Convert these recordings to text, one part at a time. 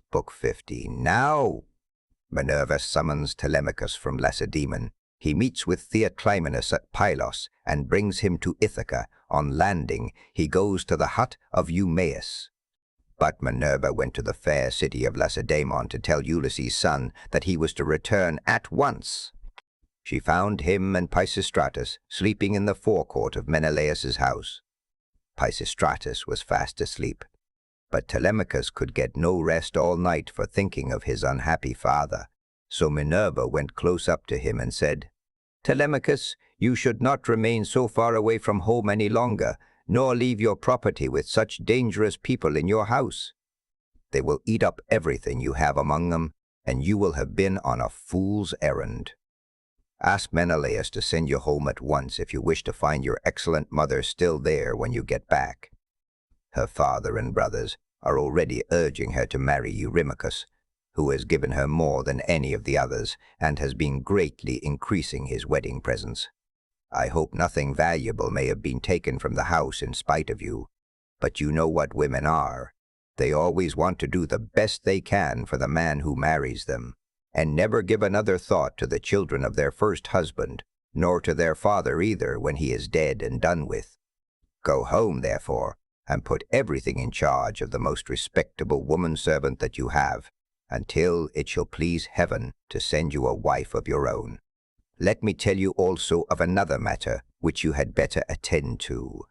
Book 15. Now Minerva summons Telemachus from Lacedaemon. He meets with Theoclymenus at Pylos and brings him to Ithaca. On landing, he goes to the hut of Eumaeus. But Minerva went to the fair city of Lacedaemon to tell Ulysses' son that he was to return at once. She found him and Pisistratus sleeping in the forecourt of Menelaus's house. Pisistratus was fast asleep, but Telemachus could get no rest all night for thinking of his unhappy father. So Minerva went close up to him and said, "Telemachus, you should not remain so far away from home any longer, nor leave your property with such dangerous people in your house. They will eat up everything you have among them, and you will have been on a fool's errand. Ask Menelaus to send you home at once if you wish to find your excellent mother still there when you get back. Her father and brothers are already urging her to marry Eurymachus, who has given her more than any of the others and has been greatly increasing his wedding presents. I hope nothing valuable may have been taken from the house in spite of you, but you know what women are. They always want to do the best they can for the man who marries them, and never give another thought to the children of their first husband, nor to their father either when he is dead and done with. Go home, therefore, and put everything in charge of the most respectable woman-servant that you have, until it shall please heaven to send you a wife of your own. Let me tell you also of another matter which you had better attend to.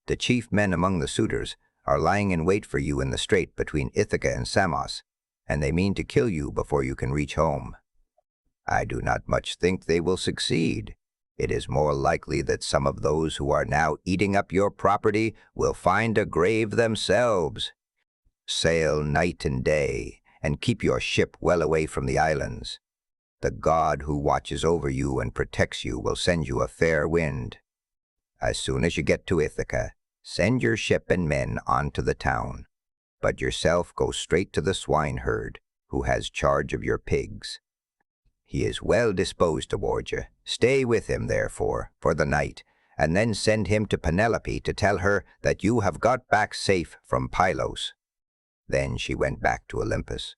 The chief men among the suitors are lying in wait for you in the strait between Ithaca and Samos, and they mean to kill you before you can reach home. I do not much think they will succeed. It is more likely that some of those who are now eating up your property will find a grave themselves. Sail night and day, and keep your ship well away from the islands. The God who watches over you and protects you will send you a fair wind. As soon as you get to Ithaca, send your ship and men on to the town, but yourself go straight to the swineherd, who has charge of your pigs. He is well disposed toward you. Stay with him, therefore, for the night, and then send him to Penelope to tell her that you have got back safe from Pylos." Then she went back to Olympus.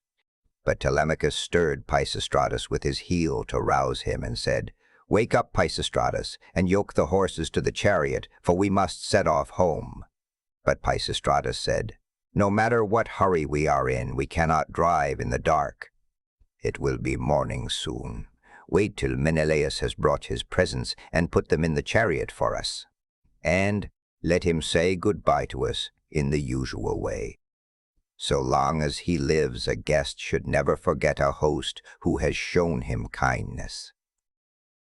But Telemachus stirred Pisistratus with his heel to rouse him and said, "Wake up, Pisistratus, and yoke the horses to the chariot, for we must set off home." But Pisistratus said, "No matter what hurry we are in, we cannot drive in the dark. It will be morning soon. Wait till Menelaus has brought his presents and put them in the chariot for us. And let him say goodbye to us in the usual way. So long as he lives, a guest should never forget a host who has shown him kindness."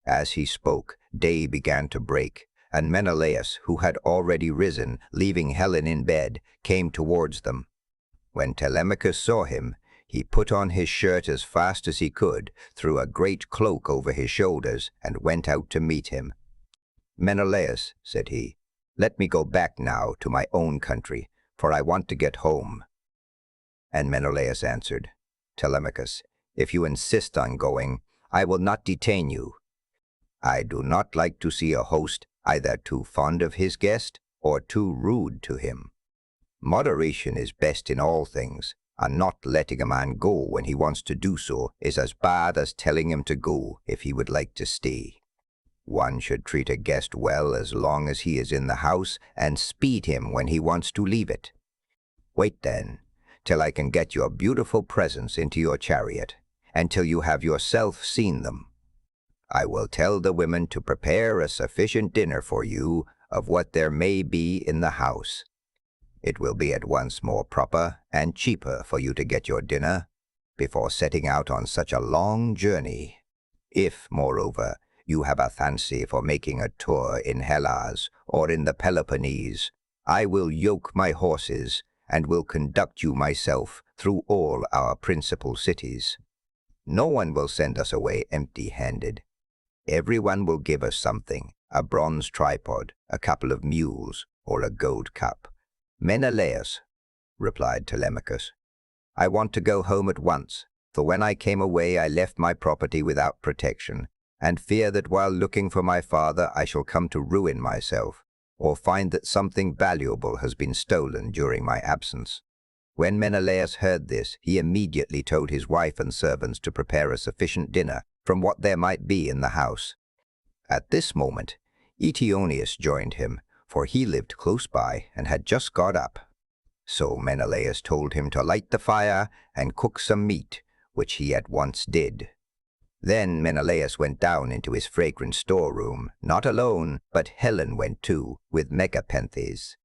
As he spoke, day began to break, and Menelaus, who had already risen, leaving Helen in bed, came towards them. When Telemachus saw him, he put on his shirt as fast as he could, threw a great cloak over his shoulders, and went out to meet him. "Menelaus," said he, "let me go back now to my own country, for I want to get home." And Menelaus answered, "Telemachus, if you insist on going, I will not detain you. I do not like to see a host either too fond of his guest or too rude to him. Moderation is best in all things, and not letting a man go when he wants to do so is as bad as telling him to go if he would like to stay. One should treat a guest well as long as he is in the house and speed him when he wants to leave it. Wait then, till I can get your beautiful presents into your chariot, and till you have yourself seen them. I will tell the women to prepare a sufficient dinner for you of what there may be in the house. It will be at once more proper and cheaper for you to get your dinner before setting out on such a long journey. If, moreover, you have a fancy for making a tour in Hellas or in the Peloponnese, I will yoke my horses and will conduct you myself through all our principal cities. No one will send us away empty-handed. Everyone will give us something, a bronze tripod, a couple of mules, or a gold cup." "Menelaus," replied Telemachus, "I want to go home at once, for when I came away I left my property without protection, and fear that while looking for my father I shall come to ruin myself, or find that something valuable has been stolen during my absence. When Menelaus heard this, he immediately told his wife and servants to prepare a sufficient dinner from what there might be in the house. At this moment, Eteoneus joined him, for he lived close by and had just got up. So Menelaus told him to light the fire and cook some meat, which he at once did. Then Menelaus went down into his fragrant storeroom, not alone, but Helen went too, with Megapenthes.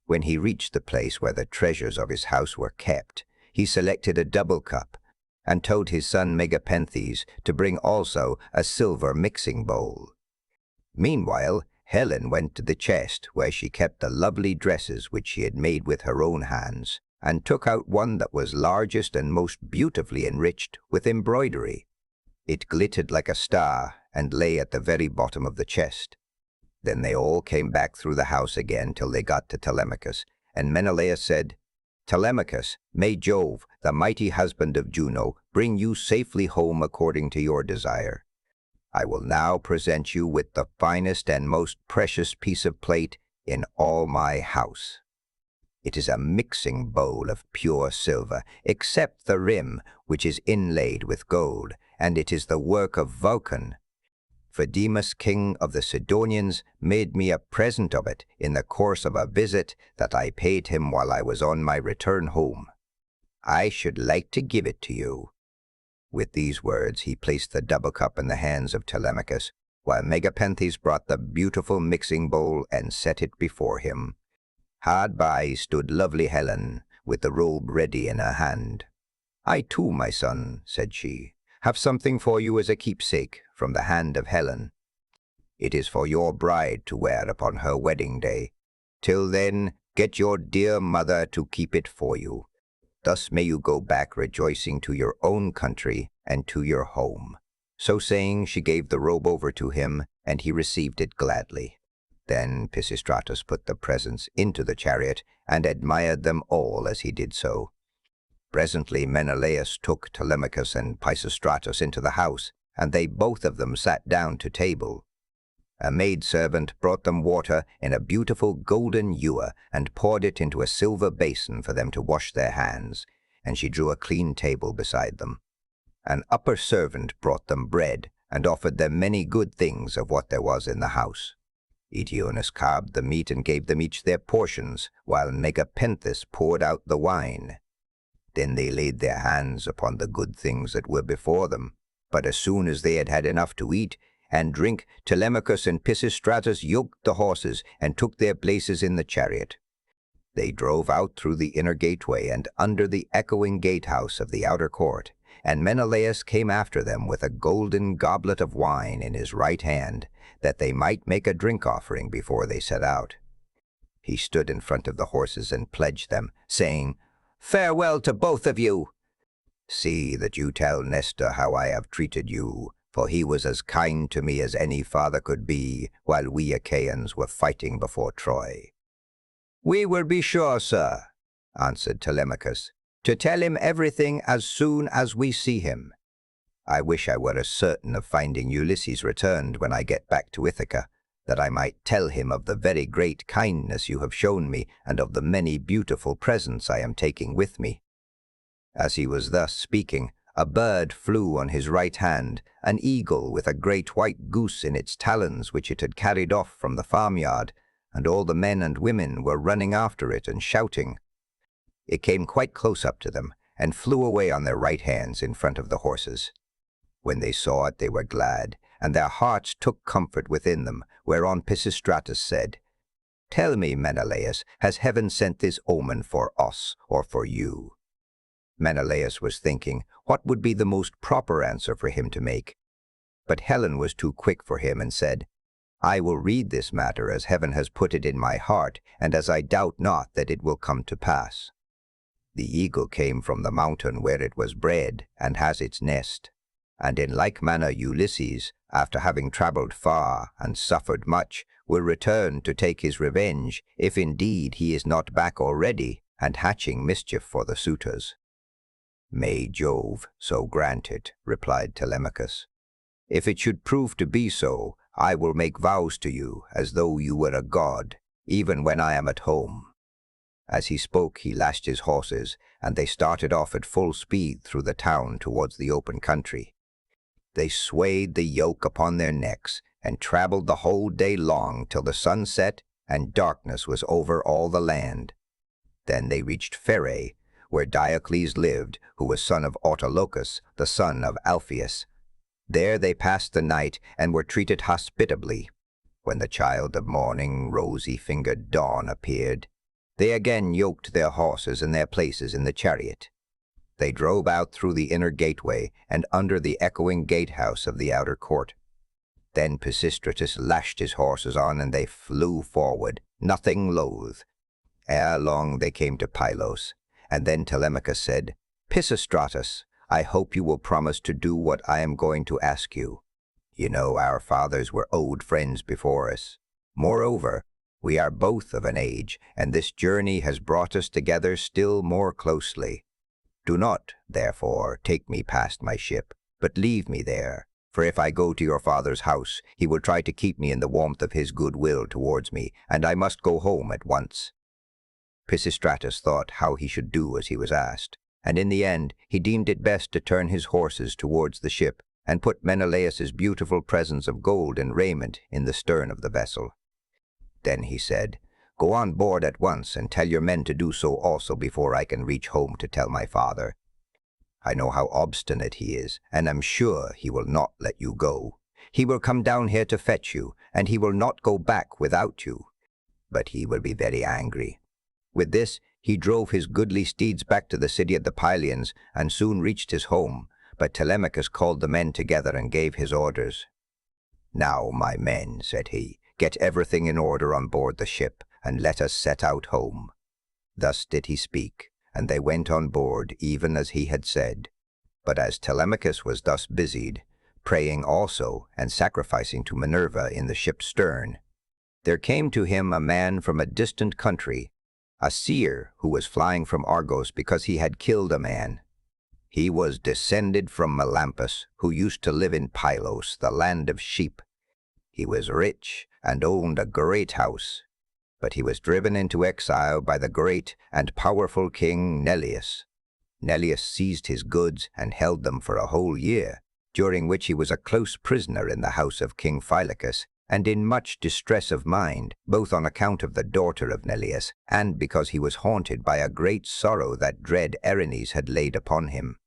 When he reached the place where the treasures of his house were kept, he selected a double cup, and told his son Megapenthes to bring also a silver mixing bowl. Meanwhile, Helen went to the chest where she kept the lovely dresses which she had made with her own hands, and took out one that was largest and most beautifully enriched with embroidery. It glittered like a star, and lay at the very bottom of the chest. Then they all came back through the house again till they got to Telemachus, and Menelaus said, "Telemachus, may Jove, the mighty husband of Juno, bring you safely home according to your desire. I will now present you with the finest and most precious piece of plate in all my house. It is a mixing bowl of pure silver, except the rim, which is inlaid with gold, and it is the work of Vulcan. For Demas, king of the Sidonians, made me a present of it in the course of a visit that I paid him while I was on my return home. I should like to give it to you." With these words he placed the double cup in the hands of Telemachus, while Megapenthes brought the beautiful mixing bowl and set it before him. Hard by stood lovely Helen, with the robe ready in her hand. "I too, my son," said she, "have something for you as a keepsake from the hand of Helen. It is for your bride to wear upon her wedding day. Till then, get your dear mother to keep it for you. Thus may you go back rejoicing to your own country and to your home." So saying, she gave the robe over to him, and he received it gladly. Then Pisistratus put the presents into the chariot, and admired them all as he did so. Presently Menelaus took Telemachus and Pisistratus into the house, and they both of them sat down to table. A maidservant brought them water in a beautiful golden ewer, and poured it into a silver basin for them to wash their hands, and she drew a clean table beside them. An upper servant brought them bread, and offered them many good things of what there was in the house. Eteoneus carved the meat and gave them each their portions, while Megapenthes poured out the wine. Then they laid their hands upon the good things that were before them. But as soon as they had had enough to eat and drink, Telemachus and Pisistratus yoked the horses and took their places in the chariot. They drove out through the inner gateway and under the echoing gatehouse of the outer court, and Menelaus came after them with a golden goblet of wine in his right hand, that they might make a drink offering before they set out. He stood in front of the horses and pledged them, saying, "Farewell to both of you. See that you tell Nestor how I have treated you, for he was as kind to me as any father could be while we Achaeans were fighting before Troy." "We will be sure, sir," answered Telemachus, "to tell him everything as soon as we see him. I wish I were as certain of finding Ulysses returned when I get back to Ithaca, that I might tell him of the very great kindness you have shown me and of the many beautiful presents I am taking with me." As he was thus speaking, a bird flew on his right hand, an eagle with a great white goose in its talons which it had carried off from the farmyard, and all the men and women were running after it and shouting. It came quite close up to them, and flew away on their right hands in front of the horses. When they saw it, they were glad, and their hearts took comfort within them, whereon Pisistratus said, "Tell me, Menelaus, has heaven sent this omen for us or for you?" Menelaus was thinking what would be the most proper answer for him to make. But Helen was too quick for him and said, "I will read this matter as heaven has put it in my heart, and as I doubt not that it will come to pass. The eagle came from the mountain where it was bred, and has its nest. And in like manner Ulysses, after having travelled far and suffered much, will return to take his revenge, if indeed he is not back already, and hatching mischief for the suitors." "May Jove so grant it," replied Telemachus. "If it should prove to be so, I will make vows to you as though you were a god, even when I am at home." As he spoke, he lashed his horses, and they started off at full speed through the town towards the open country. They swayed the yoke upon their necks, and travelled the whole day long till the sun set and darkness was over all the land. Then they reached Pherae, where Diocles lived, who was son of Autolycus, the son of Alpheus. There they passed the night and were treated hospitably. When the child of morning, rosy-fingered Dawn, appeared, they again yoked their horses in their places in the chariot. They drove out through the inner gateway and under the echoing gatehouse of the outer court. Then Pisistratus lashed his horses on, and they flew forward, nothing loath. Ere long they came to Pylos, and then Telemachus said, "Pisistratus, I hope you will promise to do what I am going to ask you. You know our fathers were old friends before us. Moreover, we are both of an age, and this journey has brought us together still more closely. Do not, therefore, take me past my ship, but leave me there, for if I go to your father's house, he will try to keep me in the warmth of his good will towards me, and I must go home at once." Pisistratus thought how he should do as he was asked, and in the end he deemed it best to turn his horses towards the ship, and put Menelaus's beautiful presents of gold and raiment in the stern of the vessel. Then he said, "Go on board at once, and tell your men to do so also before I can reach home to tell my father. I know how obstinate he is, and am sure he will not let you go. He will come down here to fetch you, and he will not go back without you. But he will be very angry." With this, he drove his goodly steeds back to the city of the Pylians, and soon reached his home. But Telemachus called the men together and gave his orders. "Now, my men," said he, "get everything in order on board the ship, and let us set out home." Thus did he speak, and they went on board even as he had said. But as Telemachus was thus busied, praying also and sacrificing to Minerva in the ship's stern, there came to him a man from a distant country, a seer who was flying from Argos because he had killed a man. He was descended from Melampus, who used to live in Pylos, the land of sheep. He was rich and owned a great house, but he was driven into exile by the great and powerful king Neleus. Neleus seized his goods and held them for a whole year, during which he was a close prisoner in the house of King Phylacus, and in much distress of mind, both on account of the daughter of Neleus, and because he was haunted by a great sorrow that dread Erinnys had laid upon him.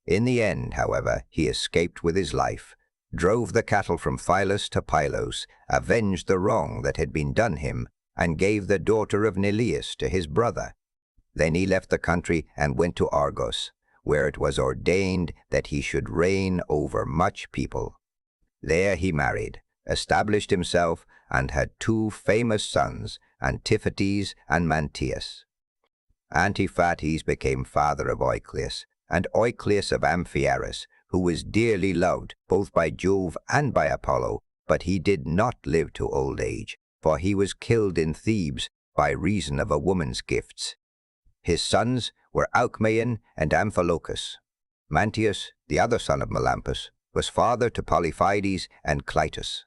In the end, however, he escaped with his life, drove the cattle from Phylus to Pylos, avenged the wrong that had been done him, and gave the daughter of Neleus to his brother. Then he left the country and went to Argos, where it was ordained that he should reign over much people. There he married, established himself, and had two famous sons, Antiphates and Mantius. Antiphates became father of Oicleus, and Oicleus of Amphiaraus, who was dearly loved both by Jove and by Apollo, but he did not live to old age, for he was killed in Thebes by reason of a woman's gifts. His sons were Alcmaeon and Amphilochus. Mantius, the other son of Melampus, was father to Polyphides and Clytus.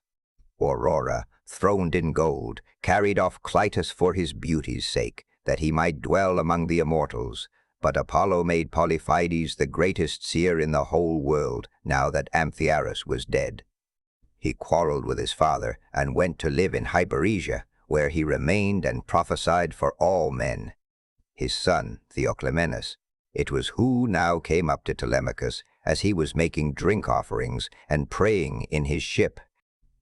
Aurora, throned in gold, carried off Clytus for his beauty's sake, that he might dwell among the immortals. But Apollo made Polyphides the greatest seer in the whole world, now that Amphiaraus was dead. He quarreled with his father, and went to live in Hyperesia, where he remained and prophesied for all men. His son, Theoclymenus, it was who now came up to Telemachus, as he was making drink offerings and praying in his ship.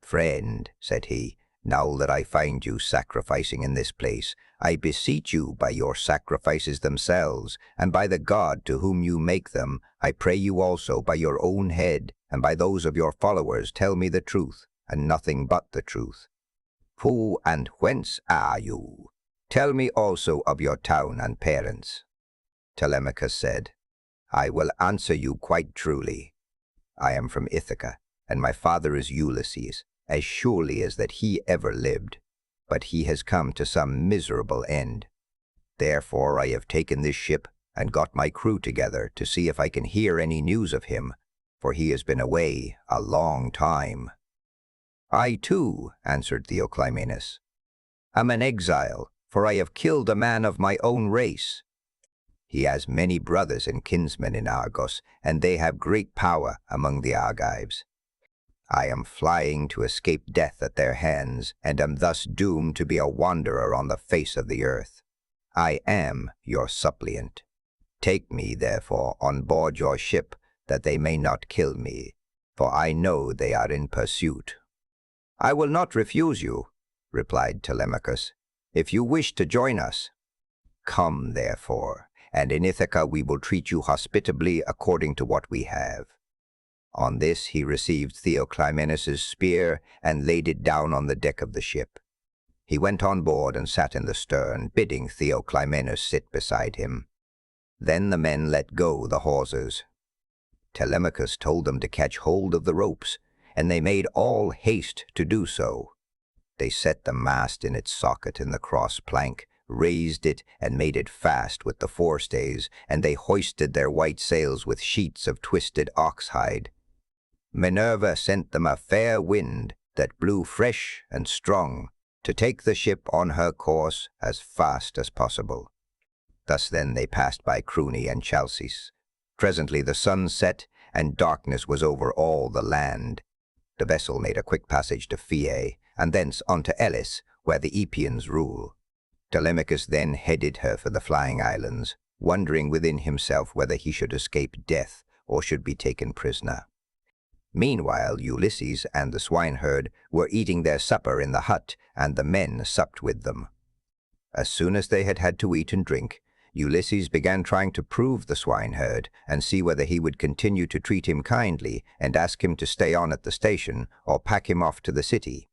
"Friend," said he, "now that I find you sacrificing in this place, I beseech you by your sacrifices themselves, and by the God to whom you make them, I pray you also by your own head, and by those of your followers, tell me the truth, and nothing but the truth. Who and whence are you? Tell me also of your town and parents." Telemachus said, "I will answer you quite truly. I am from Ithaca, and my father is Ulysses, as surely as that he ever lived. But he has come to some miserable end. Therefore I have taken this ship and got my crew together to see if I can hear any news of him, for he has been away a long time." "I too," answered Theoclymenus, "am an exile, for I have killed a man of my own race. He has many brothers and kinsmen in Argos, and they have great power among the Argives. I am flying to escape death at their hands, and am thus doomed to be a wanderer on the face of the earth. I am your suppliant. Take me, therefore, on board your ship, that they may not kill me, for I know they are in pursuit." "I will not refuse you," replied Telemachus, "if you wish to join us. Come, therefore, and in Ithaca we will treat you hospitably according to what we have." On this he received Theoclymenus' spear and laid it down on the deck of the ship. He went on board and sat in the stern, bidding Theoclymenus sit beside him. Then the men let go the hawsers. Telemachus told them to catch hold of the ropes, and they made all haste to do so. They set the mast in its socket in the cross plank, raised it, and made it fast with the forestays, and they hoisted their white sails with sheets of twisted ox-hide. Minerva sent them a fair wind that blew fresh and strong, to take the ship on her course as fast as possible. Thus then they passed by Cruni and Chalcis. Presently the sun set, and darkness was over all the land. The vessel made a quick passage to Phyae, and thence on to Elis, where the Epeans rule. Telemachus then headed her for the flying islands, wondering within himself whether he should escape death or should be taken prisoner. Meanwhile Ulysses and the swineherd were eating their supper in the hut, and the men supped with them. As soon as they had had to eat and drink, Ulysses began trying to prove the swineherd and see whether he would continue to treat him kindly and ask him to stay on at the station or pack him off to the city.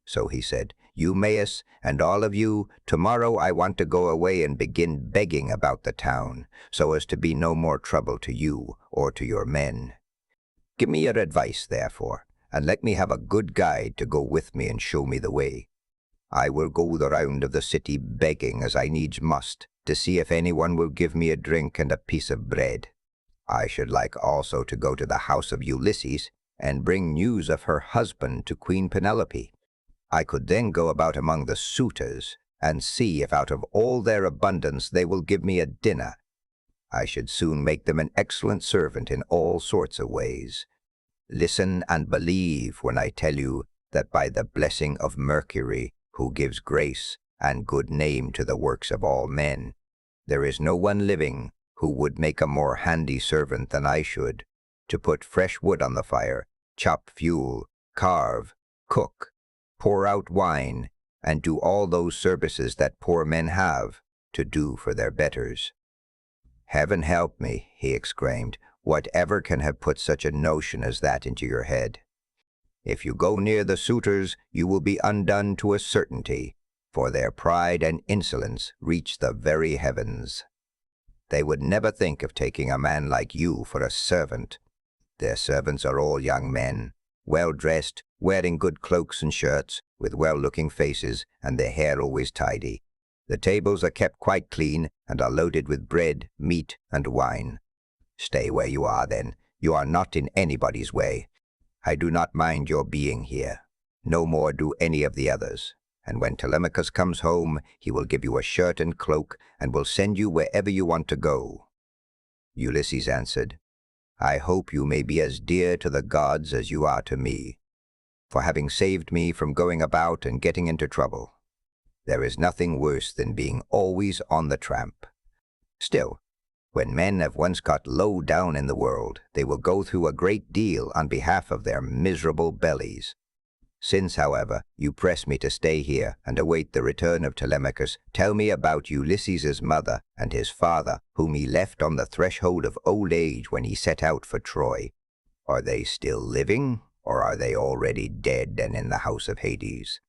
So he said, "Eumaeus, and all of you, tomorrow I want to go away and begin begging about the town, so as to be no more trouble to you or to your men. Give me your advice, therefore, and let me have a good guide to go with me and show me the way. I will go the round of the city begging as I needs must, to see if anyone will give me a drink and a piece of bread. I should like also to go to the house of Ulysses and bring news of her husband to Queen Penelope. I could then go about among the suitors and see if out of all their abundance they will give me a dinner. I should soon make them an excellent servant in all sorts of ways. Listen and believe when I tell you that by the blessing of Mercury, who gives grace and good name to the works of all men, there is no one living who would make a more handy servant than I should, to put fresh wood on the fire, chop fuel, carve, cook, pour out wine, and do all those services that poor men have to do for their betters." "Heaven help me," he exclaimed, "whatever can have put such a notion as that into your head? If you go near the suitors, you will be undone to a certainty, for their pride and insolence reach the very heavens. They would never think of taking a man like you for a servant. Their servants are all young men, well-dressed, wearing good cloaks and shirts, with well-looking faces, and their hair always tidy. The tables are kept quite clean, and are loaded with bread, meat, and wine. Stay where you are, then. You are not in anybody's way. I do not mind your being here. No more do any of the others. And when Telemachus comes home, he will give you a shirt and cloak, and will send you wherever you want to go." Ulysses answered, "I hope you may be as dear to the gods as you are to me, for having saved me from going about and getting into trouble. There is nothing worse than being always on the tramp. Still, when men have once got low down in the world, they will go through a great deal on behalf of their miserable bellies. Since, however, you press me to stay here and await the return of Telemachus, tell me about Ulysses' mother and his father, whom he left on the threshold of old age when he set out for Troy. Are they still living, or are they already dead and in the house of Hades?"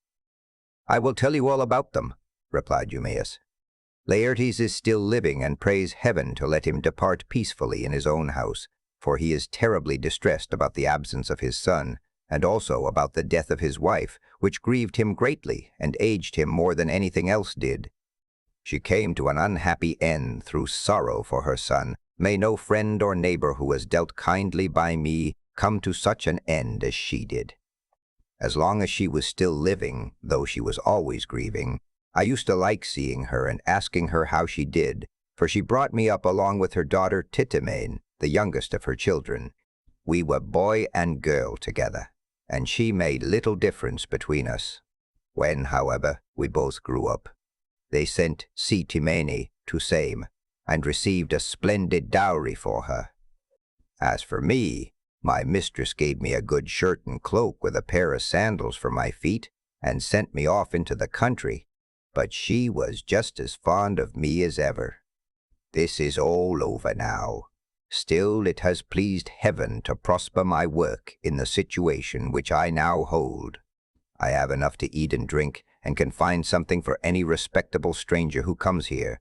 "I will tell you all about them," replied Eumaeus. "Laertes is still living and prays heaven to let him depart peacefully in his own house, for he is terribly distressed about the absence of his son, and also about the death of his wife, which grieved him greatly and aged him more than anything else did. She came to an unhappy end through sorrow for her son. May no friend or neighbor who has dealt kindly by me come to such an end as she did. As long as she was still living, though she was always grieving, I used to like seeing her and asking her how she did, for she brought me up along with her daughter Titimane, the youngest of her children. We were boy and girl together, and she made little difference between us. When, however, we both grew up, they sent Titimane to Same, and received a splendid dowry for her. As for me, my mistress gave me a good shirt and cloak with a pair of sandals for my feet, and sent me off into the country, but she was just as fond of me as ever. This is all over now. Still, it has pleased heaven to prosper my work in the situation which I now hold. I have enough to eat and drink, and can find something for any respectable stranger who comes here.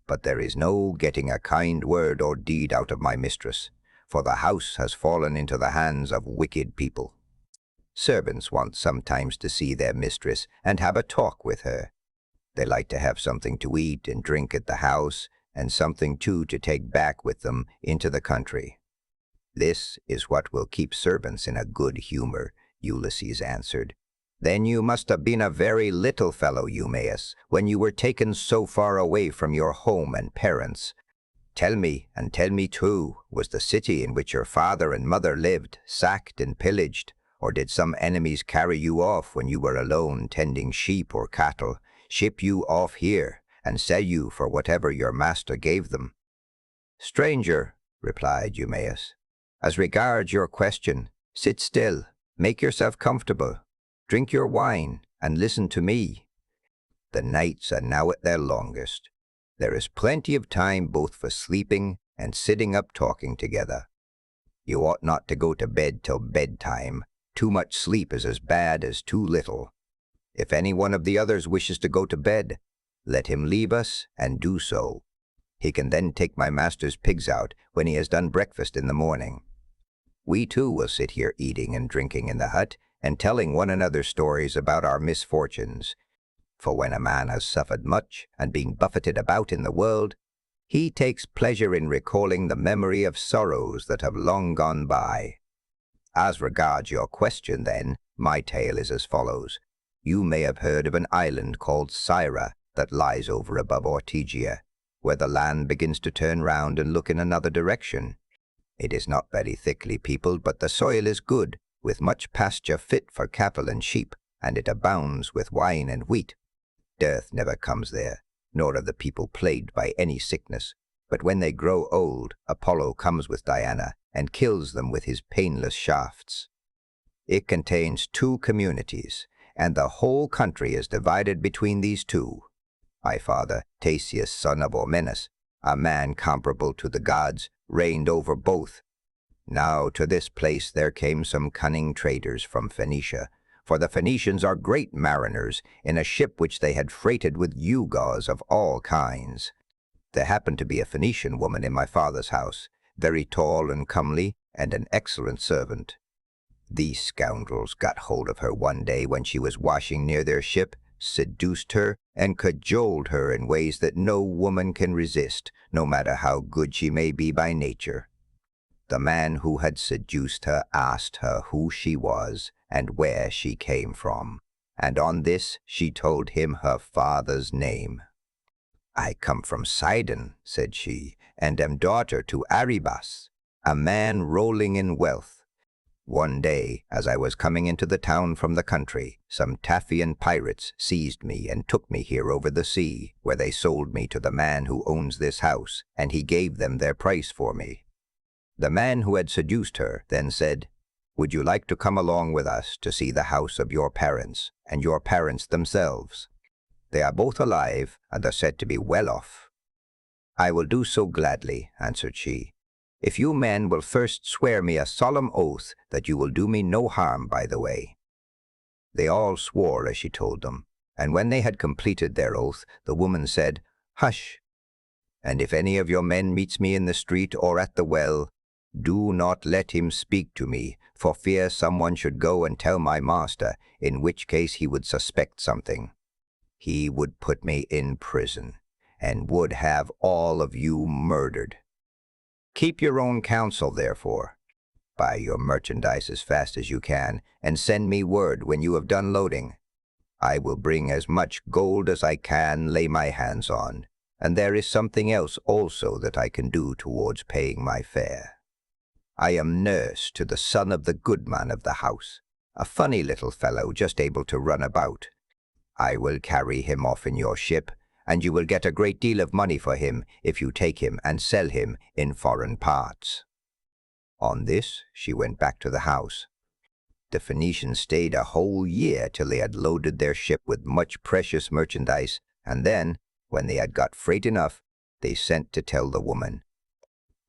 But there is no getting a kind word or deed out of my mistress, for the house has fallen into the hands of wicked people. Servants want sometimes to see their mistress and have a talk with her. They like to have something to eat and drink at the house, and something too to take back with them into the country. This is what will keep servants in a good humor, Ulysses answered. Then you must have been a very little fellow, Eumaeus, when you were taken so far away from your home and parents. Tell me, and tell me too, was the city in which your father and mother lived sacked and pillaged, or did some enemies carry you off when you were alone tending sheep or cattle, ship you off here, and sell you for whatever your master gave them? Stranger, replied Eumaeus, as regards your question, sit still, make yourself comfortable, drink your wine, and listen to me. The nights are now at their longest. There is plenty of time both for sleeping and sitting up talking together. You ought not to go to bed till bedtime. Too much sleep is as bad as too little. If any one of the others wishes to go to bed, let him leave us and do so. He can then take my master's pigs out when he has done breakfast in the morning. We too will sit here eating and drinking in the hut, and telling one another stories about our misfortunes. For when a man has suffered much and been buffeted about in the world, he takes pleasure in recalling the memory of sorrows that have long gone by. As regards your question, then, my tale is as follows. You may have heard of an island called Syra that lies over above Ortygia, where the land begins to turn round and look in another direction. It is not very thickly peopled, but the soil is good, with much pasture fit for cattle and sheep, and it abounds with wine and wheat. Death never comes there, nor are the people plagued by any sickness, but when they grow old, Apollo comes with Diana and kills them with his painless shafts. It contains 2 communities, and the whole country is divided between these 2. My father, Theseus, son of Ormenus, a man comparable to the gods, reigned over both. Now to this place there came some cunning traders from Phoenicia, for the Phoenicians are great mariners, in a ship which they had freighted with gewgaws of all kinds. There happened to be a Phoenician woman in my father's house, very tall and comely, and an excellent servant. These scoundrels got hold of her one day when she was washing near their ship, seduced her, and cajoled her in ways that no woman can resist, no matter how good she may be by nature. The man who had seduced her asked her who she was and where she came from, and on this she told him her father's name. I come from Sidon, said she, and am daughter to Arybas, a man rolling in wealth. One day, as I was coming into the town from the country, some Taphian pirates seized me and took me here over the sea, where they sold me to the man who owns this house, and he gave them their price for me. The man who had seduced her then said, Would you like to come along with us to see the house of your parents, and your parents themselves? They are both alive, and are said to be well off. I will do so gladly, answered she, if you men will first swear me a solemn oath that you will do me no harm by the way. They all swore as she told them, and when they had completed their oath, the woman said, Hush, and if any of your men meets me in the street or at the well, do not let him speak to me, for fear someone should go and tell my master, in which case he would suspect something. He would put me in prison, and would have all of you murdered. Keep your own counsel, therefore. Buy your merchandise as fast as you can, and send me word when you have done loading. I will bring as much gold as I can lay my hands on, and there is something else also that I can do towards paying my fare. I am nurse to the son of the goodman of the house, a funny little fellow just able to run about. I will carry him off in your ship, and you will get a great deal of money for him if you take him and sell him in foreign parts." On this, she went back to the house. The Phoenicians stayed a whole year till they had loaded their ship with much precious merchandise, and then, when they had got freight enough, they sent to tell the woman.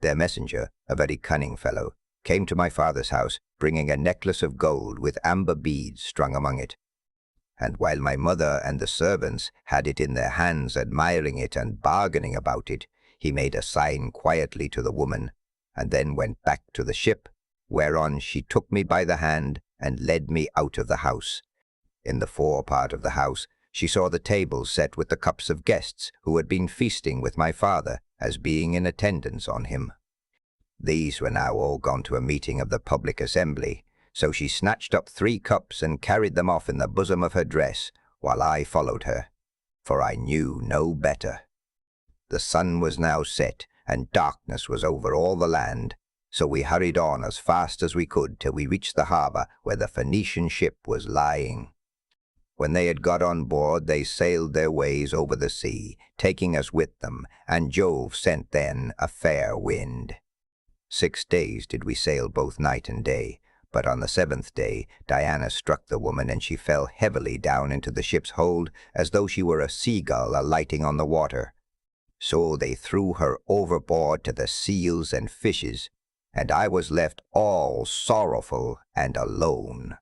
Their messenger, a very cunning fellow, came to my father's house, bringing a necklace of gold with amber beads strung among it. And while my mother and the servants had it in their hands, admiring it and bargaining about it, he made a sign quietly to the woman, and then went back to the ship, whereon she took me by the hand and led me out of the house. In the fore part of the house she saw the tables set with the cups of guests who had been feasting with my father, as being in attendance on him. These were now all gone to a meeting of the public assembly, so she snatched up 3 cups and carried them off in the bosom of her dress, while I followed her, for I knew no better. The sun was now set, and darkness was over all the land, so we hurried on as fast as we could till we reached the harbour where the Phoenician ship was lying. When they had got on board, they sailed their ways over the sea, taking us with them, and Jove sent then a fair wind. 6 days did we sail both night and day, but on the 7th day Diana struck the woman, and she fell heavily down into the ship's hold, as though she were a seagull alighting on the water. So they threw her overboard to the seals and fishes, and I was left all sorrowful and alone.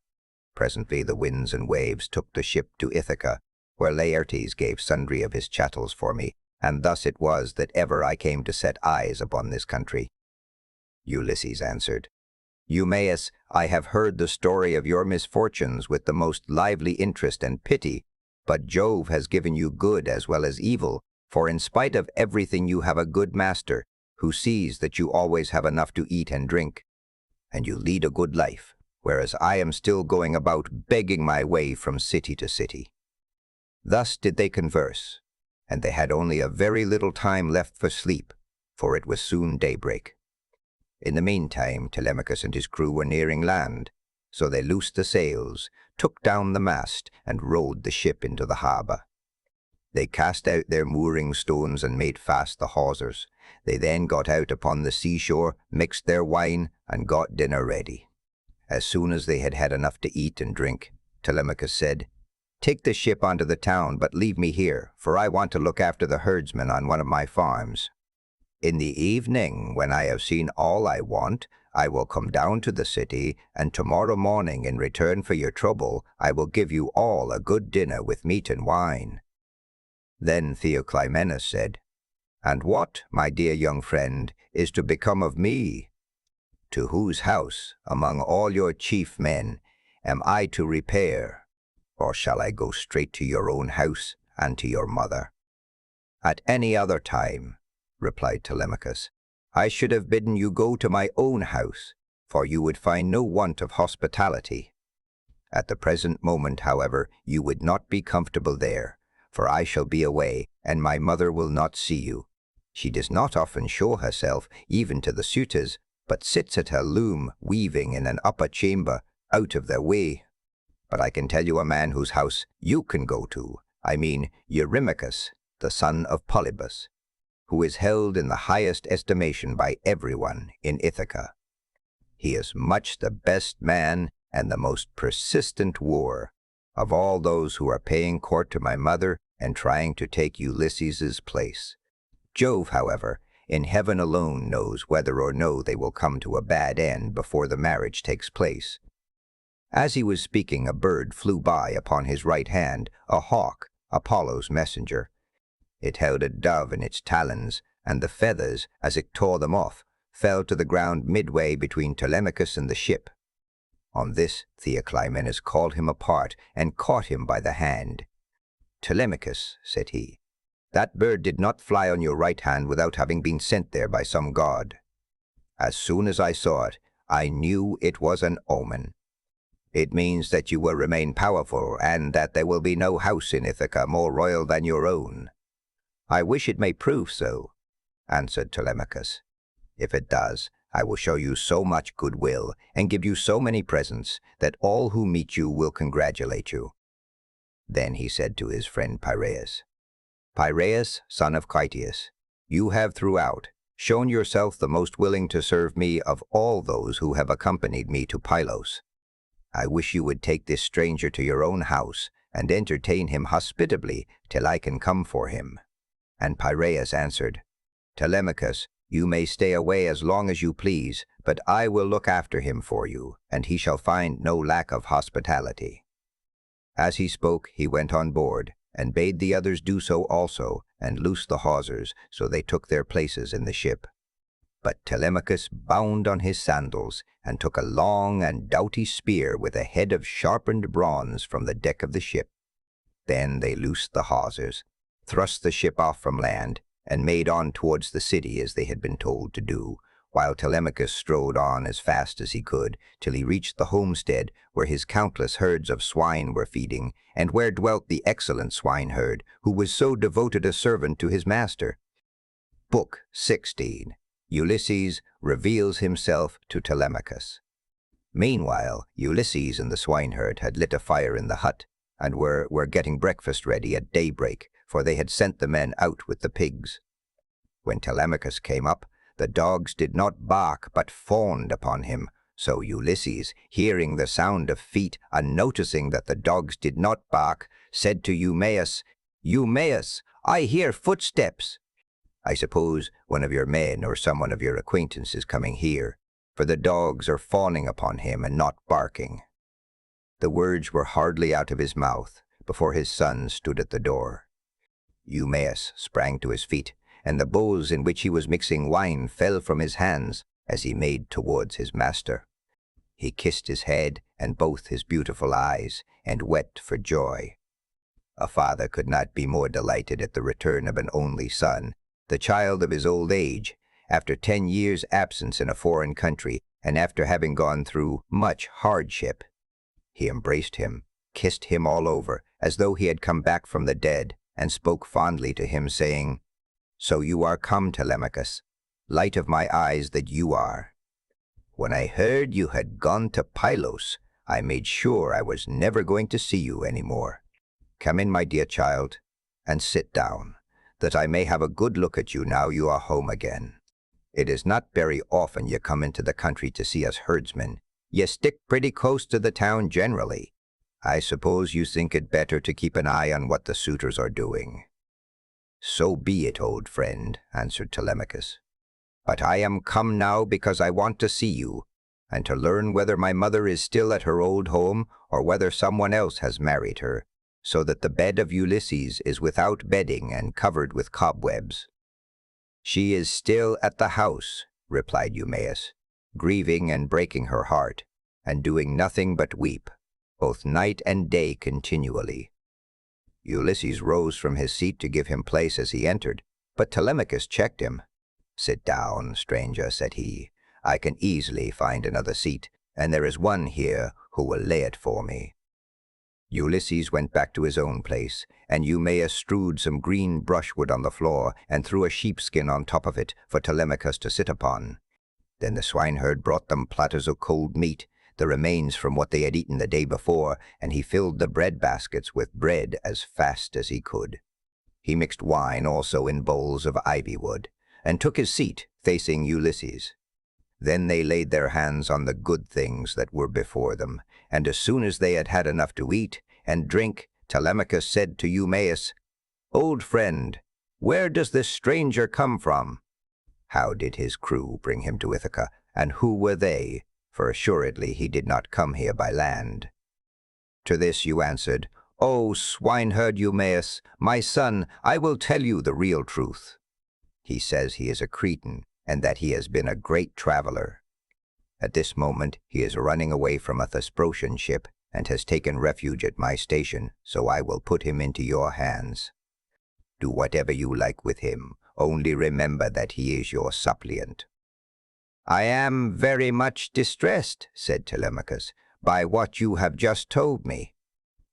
Presently the winds and waves took the ship to Ithaca, where Laertes gave sundry of his chattels for me, and thus it was that ever I came to set eyes upon this country. Ulysses answered, "Eumaeus, I have heard the story of your misfortunes with the most lively interest and pity, but Jove has given you good as well as evil, for in spite of everything you have a good master, who sees that you always have enough to eat and drink, and you lead a good life, whereas I am still going about begging my way from city to city." Thus did they converse, and they had only a very little time left for sleep, for it was soon daybreak. In the meantime Telemachus and his crew were nearing land, so they loosed the sails, took down the mast, and rowed the ship into the harbour. They cast out their mooring stones and made fast the hawsers. They then got out upon the seashore, mixed their wine, and got dinner ready. As soon as they had had enough to eat and drink, Telemachus said, "Take the ship onto the town, but leave me here, for I want to look after the herdsmen on one of my farms. In the evening, when I have seen all I want, I will come down to the city, and tomorrow morning, in return for your trouble, I will give you all a good dinner with meat and wine." Then Theoclymenus said, "And what, my dear young friend, is to become of me? To whose house, among all your chief men, am I to repair? Or shall I go straight to your own house and to your mother?" "At any other time," replied Telemachus, "I should have bidden you go to my own house, for you would find no want of hospitality. At the present moment, however, you would not be comfortable there, for I shall be away, and my mother will not see you. She does not often show herself, even to the suitors, but sits at her loom, weaving in an upper chamber, out of their way. But I can tell you a man whose house you can go to, I mean Eurymachus, the son of Polybus, who is held in the highest estimation by everyone in Ithaca. He is much the best man and the most persistent wooer of all those who are paying court to my mother and trying to take Ulysses's place. Jove, however, in heaven alone knows whether or no they will come to a bad end before the marriage takes place." As he was speaking, a bird flew by upon his right hand, a hawk, Apollo's messenger. It held a dove in its talons, and the feathers, as it tore them off, fell to the ground midway between Telemachus and the ship. On this Theoclymenus called him apart and caught him by the hand. "Telemachus," said he, "that bird did not fly on your right hand without having been sent there by some god. As soon as I saw it, I knew it was an omen. It means that you will remain powerful, and that there will be no house in Ithaca more royal than your own." "I wish it may prove so," answered Telemachus. "If it does, I will show you so much goodwill and give you so many presents that all who meet you will congratulate you." Then he said to his friend Piraeus, "Piraeus, son of Critias, you have throughout shown yourself the most willing to serve me of all those who have accompanied me to Pylos. I wish you would take this stranger to your own house and entertain him hospitably till I can come for him." And Piraeus answered, "Telemachus, you may stay away as long as you please, but I will look after him for you, and he shall find no lack of hospitality." As he spoke, he went on board, and bade the others do so also, and loosed the hawsers, so they took their places in the ship. But Telemachus bound on his sandals, and took a long and doughty spear with a head of sharpened bronze from the deck of the ship. Then they loosed the hawsers, thrust the ship off from land, and made on towards the city as they had been told to do, while Telemachus strode on as fast as he could, till he reached the homestead where his countless herds of swine were feeding, and where dwelt the excellent swineherd, who was so devoted a servant to his master. Book 16. Ulysses reveals himself to Telemachus. Meanwhile, Ulysses and the swineherd had lit a fire in the hut, and were getting breakfast ready at daybreak, for they had sent the men out with the pigs. When Telemachus came up, the dogs did not bark but fawned upon him, so Ulysses, hearing the sound of feet and noticing that the dogs did not bark, said to Eumaeus, "Eumaeus, I hear footsteps. I suppose one of your men or someone of your acquaintance is coming here, for the dogs are fawning upon him and not barking." The words were hardly out of his mouth before his son stood at the door. Eumaeus sprang to his feet, and the bowls in which he was mixing wine fell from his hands as he made towards his master. He kissed his head and both his beautiful eyes, and wept for joy. A father could not be more delighted at the return of an only son, the child of his old age, after 10 years' absence in a foreign country, and after having gone through much hardship. He embraced him, kissed him all over, as though he had come back from the dead, and spoke fondly to him, saying, "So you are come, Telemachus, light of my eyes that you are. When I heard you had gone to Pylos, I made sure I was never going to see you any more. Come in, my dear child, and sit down, that I may have a good look at you now you are home again. It is not very often you come into the country to see us herdsmen. You stick pretty close to the town generally. I suppose you think it better to keep an eye on what the suitors are doing." "So be it, old friend," answered Telemachus. "But I am come now because I want to see you, and to learn whether my mother is still at her old home, or whether someone else has married her, so that the bed of Ulysses is without bedding and covered with cobwebs." "She is still at the house," replied Eumaeus, "grieving and breaking her heart, and doing nothing but weep, both night and day continually." Ulysses rose from his seat to give him place as he entered, but Telemachus checked him. "Sit down, stranger," said he. "I can easily find another seat, and there is one here who will lay it for me." Ulysses went back to his own place, and Eumaeus strewed some green brushwood on the floor and threw a sheepskin on top of it for Telemachus to sit upon. Then the swineherd brought them platters of cold meat, the remains from what they had eaten the day before, and he filled the bread baskets with bread as fast as he could. He mixed wine also in bowls of ivy wood, and took his seat facing Ulysses. Then they laid their hands on the good things that were before them, and as soon as they had had enough to eat and drink, Telemachus said to Eumaeus, "Old friend, where does this stranger come from? How did his crew bring him to Ithaca, and who were they? For assuredly he did not come here by land." To this you answered, "O swineherd Eumaeus, my son, I will tell you the real truth. He says he is a Cretan, and that he has been a great traveler. At this moment he is running away from a Thesprotian ship, and has taken refuge at my station, so I will put him into your hands. Do whatever you like with him, only remember that he is your suppliant." "I am very much distressed," said Telemachus, by what you have just told me.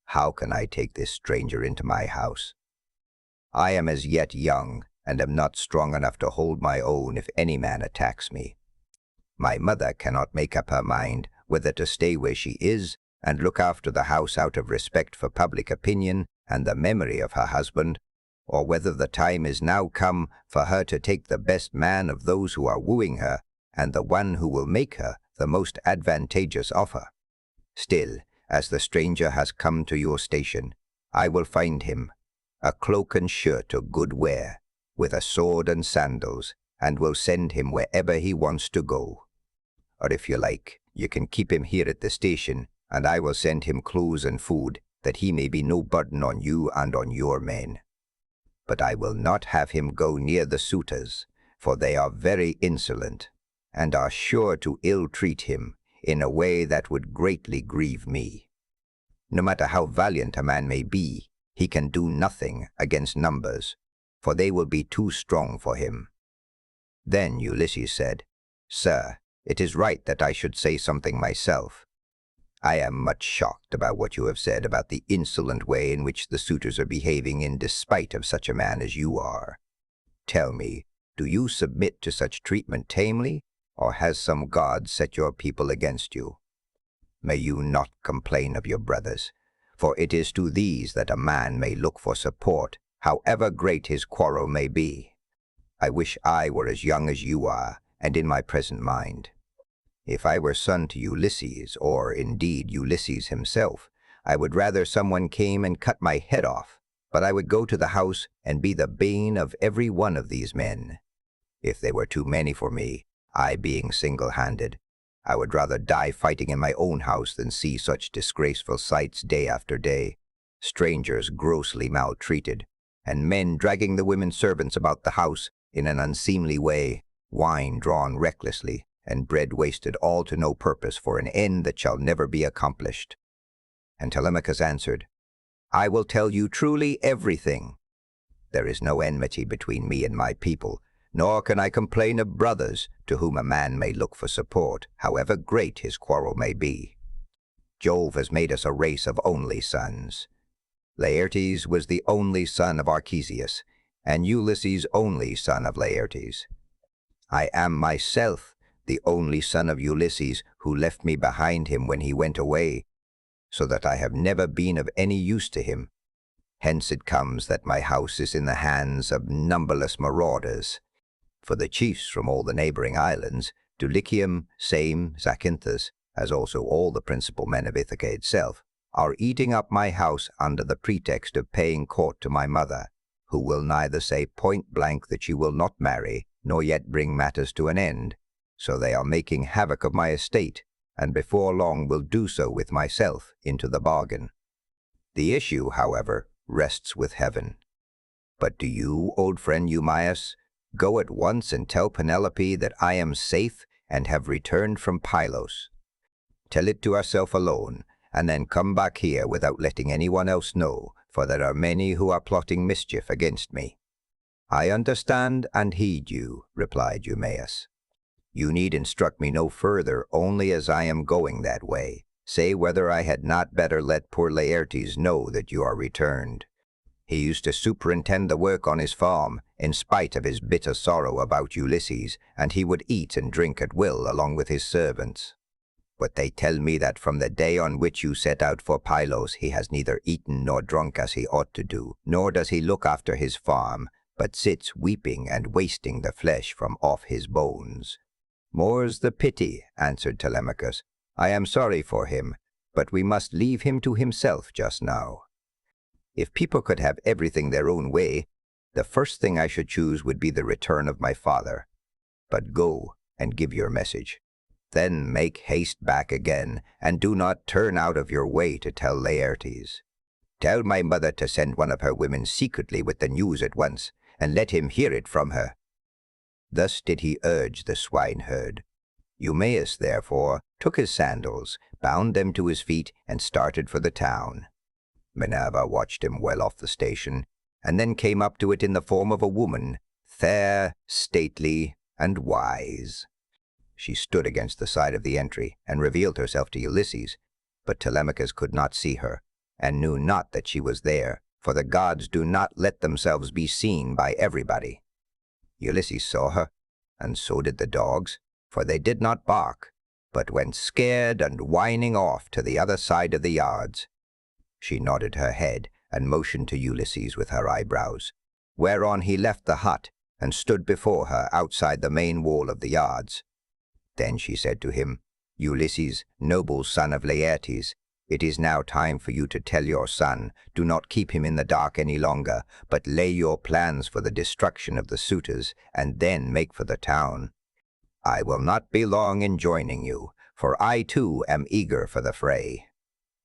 How can I take this stranger into my house? I am as yet young, and am not strong enough to hold my own if any man attacks me. My mother cannot make up her mind whether to stay where she is and look after the house out of respect for public opinion and the memory of her husband, or whether the time is now come for her to take the best man of those who are wooing her, and the one who will make her the most advantageous offer. Still, as the stranger has come to your station, I will find him, a cloak and shirt of good wear, with a sword and sandals, and will send him wherever he wants to go. Or if you like, you can keep him here at the station, and I will send him clothes and food, that he may be no burden on you and on your men. But I will not have him go near the suitors, for they are very insolent, and are sure to ill-treat him in a way that would greatly grieve me. No matter how valiant a man may be, he can do nothing against numbers, for they will be too strong for him. Then Ulysses said, Sir, it is right that I should say something myself. I am much shocked about what you have said about the insolent way in which the suitors are behaving in despite of such a man as you are. Tell me, do you submit to such treatment tamely, or has some god set your people against you? May you not complain of your brothers, for it is to these that a man may look for support, however great his quarrel may be. I wish I were as young as you are, and in my present mind. If I were son to Ulysses, or indeed Ulysses himself, I would rather someone came and cut my head off, but I would go to the house and be the bane of every one of these men. If they were too many for me, I being single-handed, I would rather die fighting in my own house than see such disgraceful sights day after day, strangers grossly maltreated, and men dragging the women servants about the house in an unseemly way, wine drawn recklessly, and bread wasted all to no purpose for an end that shall never be accomplished. And Telemachus answered, I will tell you truly everything. There is no enmity between me and my people, nor can I complain of brothers to whom a man may look for support, however great his quarrel may be. Jove has made us a race of only sons. Laertes was the only son of Archesius, and Ulysses only son of Laertes. I am myself the only son of Ulysses, who left me behind him when he went away, so that I have never been of any use to him. Hence it comes that my house is in the hands of numberless marauders. For the chiefs from all the neighboring islands, Dulichium, Same, Zacynthus, as also all the principal men of Ithaca itself, are eating up my house under the pretext of paying court to my mother, who will neither say point blank that she will not marry, nor yet bring matters to an end. So they are making havoc of my estate, and before long will do so with myself into the bargain. The issue, however, rests with heaven. But do you, old friend Eumaeus, go at once and tell Penelope that I am safe and have returned from Pylos. Tell it to herself alone, and then come back here without letting anyone else know, for there are many who are plotting mischief against me. I understand and heed you, replied Eumaeus. You need instruct me no further, only as I am going that way. Say whether I had not better let poor Laertes know that you are returned. He used to superintend the work on his farm, in spite of his bitter sorrow about Ulysses, and he would eat and drink at will along with his servants. But they tell me that from the day on which you set out for Pylos he has neither eaten nor drunk as he ought to do, nor does he look after his farm, but sits weeping and wasting the flesh from off his bones. More's the pity, answered Telemachus. I am sorry for him, but we must leave him to himself just now. If people could have everything their own way, the first thing I should choose would be the return of my father. But go and give your message. Then make haste back again, and do not turn out of your way to tell Laertes. Tell my mother to send one of her women secretly with the news at once, and let him hear it from her. Thus did he urge the swineherd. Eumaeus, therefore, took his sandals, bound them to his feet, and started for the town. Minerva watched him well off the station, and then came up to it in the form of a woman, fair, stately, and wise. She stood against the side of the entry, and revealed herself to Ulysses, But Telemachus could not see her, and knew not that she was there, for the gods do not let themselves be seen by everybody. Ulysses saw her, and so did the dogs, for they did not bark, but went scared and whining off to the other side of the yards. She nodded her head and motioned to Ulysses with her eyebrows, whereon he left the hut and stood before her outside the main wall of the yards. Then she said to him, "Ulysses, noble son of Laertes, it is now time for you to tell your son, do not keep him in the dark any longer, but lay your plans for the destruction of the suitors, and then make for the town. I will not be long in joining you, for I too am eager for the fray."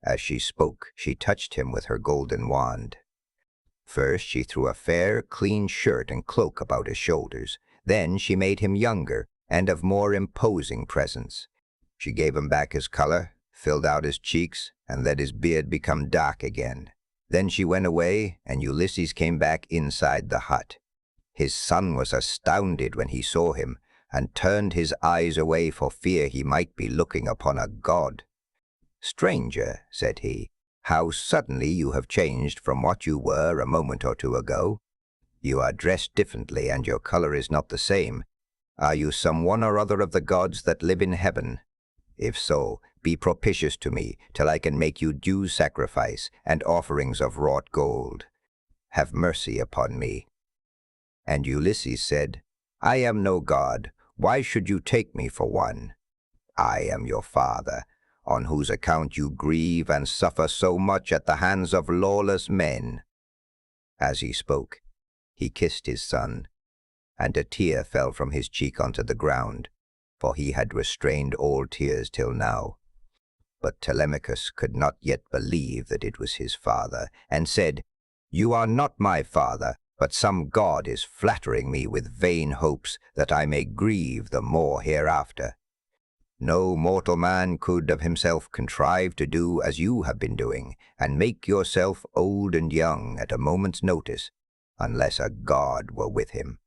As she spoke, she touched him with her golden wand. First she threw a fair, clean shirt and cloak about his shoulders. Then she made him younger and of more imposing presence. She gave him back his color, filled out his cheeks, and let his beard become dark again. Then she went away, and Ulysses came back inside the hut. His son was astounded when he saw him, and turned his eyes away for fear he might be looking upon a god. "Stranger," said he, "how suddenly you have changed from what you were a moment or two ago. You are dressed differently, and your color is not the same. Are you some one or other of the gods that live in heaven? If so, be propitious to me, till I can make you due sacrifice and offerings of wrought gold. Have mercy upon me." And Ulysses said, "I am no god. Why should you take me for one? I am your father, on whose account you grieve and suffer so much at the hands of lawless men." As he spoke, he kissed his son, and a tear fell from his cheek onto the ground, for he had restrained all tears till now. But Telemachus could not yet believe that it was his father, and said, "You are not my father, but some god is flattering me with vain hopes that I may grieve the more hereafter. No mortal man could of himself contrive to do as you have been doing, and make yourself old and young at a moment's notice, unless a god were with him.